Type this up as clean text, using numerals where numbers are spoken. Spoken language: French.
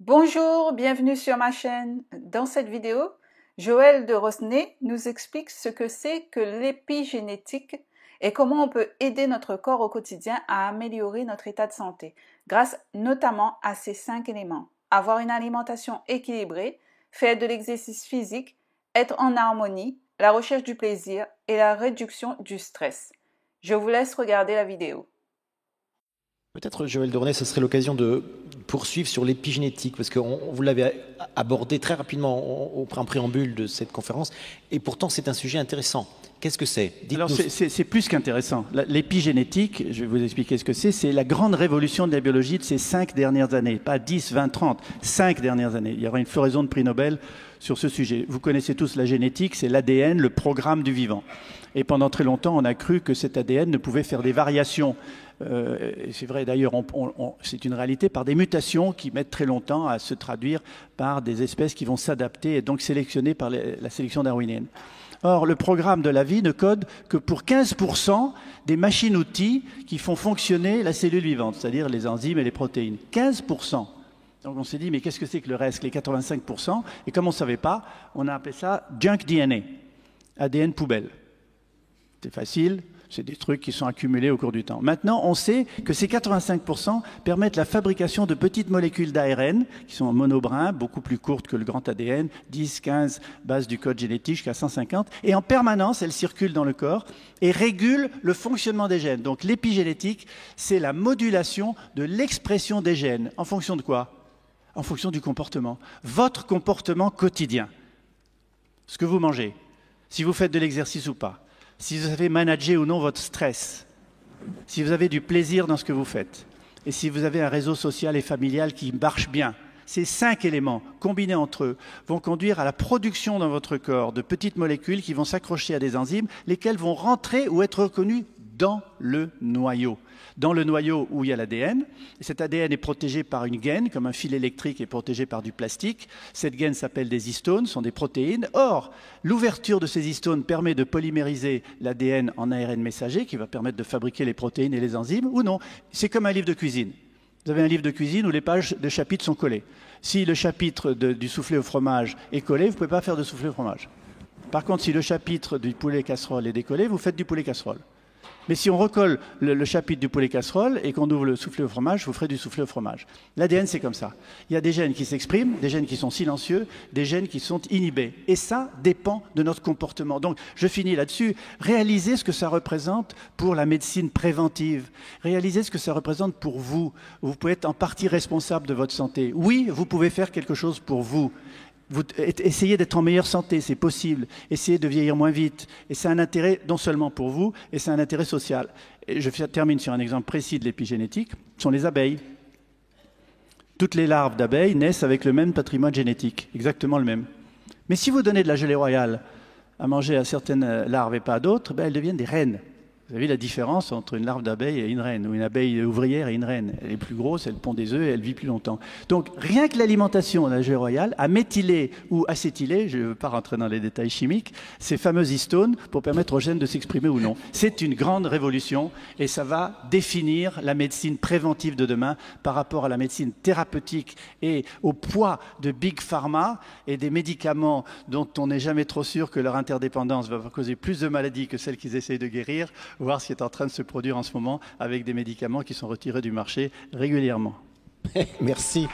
Bonjour, bienvenue sur ma chaîne. Dans cette vidéo, Joël de Rosnay nous explique ce que c'est que l'épigénétique et comment on peut aider notre corps au quotidien à améliorer notre état de santé, grâce notamment à ces 5 éléments. Avoir une alimentation équilibrée, faire de l'exercice physique, être en harmonie, la recherche du plaisir et la réduction du stress. Je vous laisse regarder la vidéo. Peut-être, Joël de Rosnay, ce serait l'occasion de poursuivre sur l'épigénétique, parce que vous l'avez abordé très rapidement en préambule de cette conférence, et pourtant c'est un sujet intéressant. Qu'est-ce que c'est? Alors c'est plus qu'intéressant. L'épigénétique, je vais vous expliquer ce que c'est la grande révolution de la biologie de ces 5 dernières années, pas 10, 20, 30, 5 dernières années. Il y aura une floraison de prix Nobel sur ce sujet. Vous connaissez tous la génétique, c'est l'ADN, le programme du vivant. Et pendant très longtemps, on a cru que cet ADN ne pouvait faire des variations. C'est vrai d'ailleurs, c'est une réalité, par des mutations qui mettent très longtemps à se traduire par des espèces qui vont s'adapter et donc sélectionnées par la sélection darwinienne. Or, le programme de la vie ne code que pour 15% des machines-outils qui font fonctionner la cellule vivante, c'est-à-dire les enzymes et les protéines. 15%. Donc on s'est dit, mais qu'est-ce que c'est que le reste, les 85%? Et comme on ne savait pas, on a appelé ça junk DNA, ADN poubelle. C'est facile, c'est des trucs qui sont accumulés au cours du temps. Maintenant, on sait que ces 85% permettent la fabrication de petites molécules d'ARN qui sont en monobrin, beaucoup plus courtes que le grand ADN, 10, 15 bases du code génétique jusqu'à 150. Et en permanence, elles circulent dans le corps et régulent le fonctionnement des gènes. Donc l'épigénétique, c'est la modulation de l'expression des gènes. En fonction de quoi? En fonction du comportement. Votre comportement quotidien. Ce que vous mangez. Si vous faites de l'exercice ou pas. Si vous avez managé ou non votre stress, si vous avez du plaisir dans ce que vous faites, et si vous avez un réseau social et familial qui marche bien, ces 5 éléments, combinés entre eux, vont conduire à la production dans votre corps de petites molécules qui vont s'accrocher à des enzymes, lesquelles vont rentrer ou être reconnues dans le noyau. Dans le noyau où il y a l'ADN. Cet ADN est protégé par une gaine, comme un fil électrique est protégé par du plastique. Cette gaine s'appelle des histones, sont des protéines. Or, l'ouverture de ces histones permet de polymériser l'ADN en ARN messager, qui va permettre de fabriquer les protéines et les enzymes, ou non. C'est comme un livre de cuisine. Vous avez un livre de cuisine où les pages de chapitres sont collées. Si le chapitre du soufflé au fromage est collé, vous ne pouvez pas faire de soufflé au fromage. Par contre, si le chapitre du poulet casserole est décollé, vous faites du poulet casserole. Mais si on recolle le chapitre du poulet casserole et qu'on ouvre le soufflé au fromage, vous ferez du soufflé au fromage. L'ADN, c'est comme ça. Il y a des gènes qui s'expriment, des gènes qui sont silencieux, des gènes qui sont inhibés. Et ça dépend de notre comportement. Donc, je finis là-dessus. Réalisez ce que ça représente pour la médecine préventive. Réalisez ce que ça représente pour vous. Vous pouvez être en partie responsable de votre santé. Oui, vous pouvez faire quelque chose pour vous. Essayez d'être en meilleure santé, c'est possible. Essayez de vieillir moins vite. Et c'est un intérêt non seulement pour vous, et c'est un intérêt social. Et je termine sur un exemple précis de l'épigénétique, ce sont les abeilles. Toutes les larves d'abeilles naissent avec le même patrimoine génétique, exactement le même. Mais si vous donnez de la gelée royale à manger à certaines larves et pas à d'autres, elles deviennent des reines. Vous avez la différence entre une larve d'abeille et une reine, ou une abeille ouvrière et une reine. Elle est plus grosse, elle pond des œufs et elle vit plus longtemps. Donc rien que l'alimentation de la gelée royale a méthylé ou acétylé, je ne veux pas rentrer dans les détails chimiques, ces fameuses histones pour permettre aux gènes de s'exprimer ou non. C'est une grande révolution et ça va définir la médecine préventive de demain par rapport à la médecine thérapeutique et au poids de Big Pharma et des médicaments dont on n'est jamais trop sûr que leur interdépendance va causer plus de maladies que celles qu'ils essayent de guérir. Voir ce qui est en train de se produire en ce moment avec des médicaments qui sont retirés du marché régulièrement. Merci.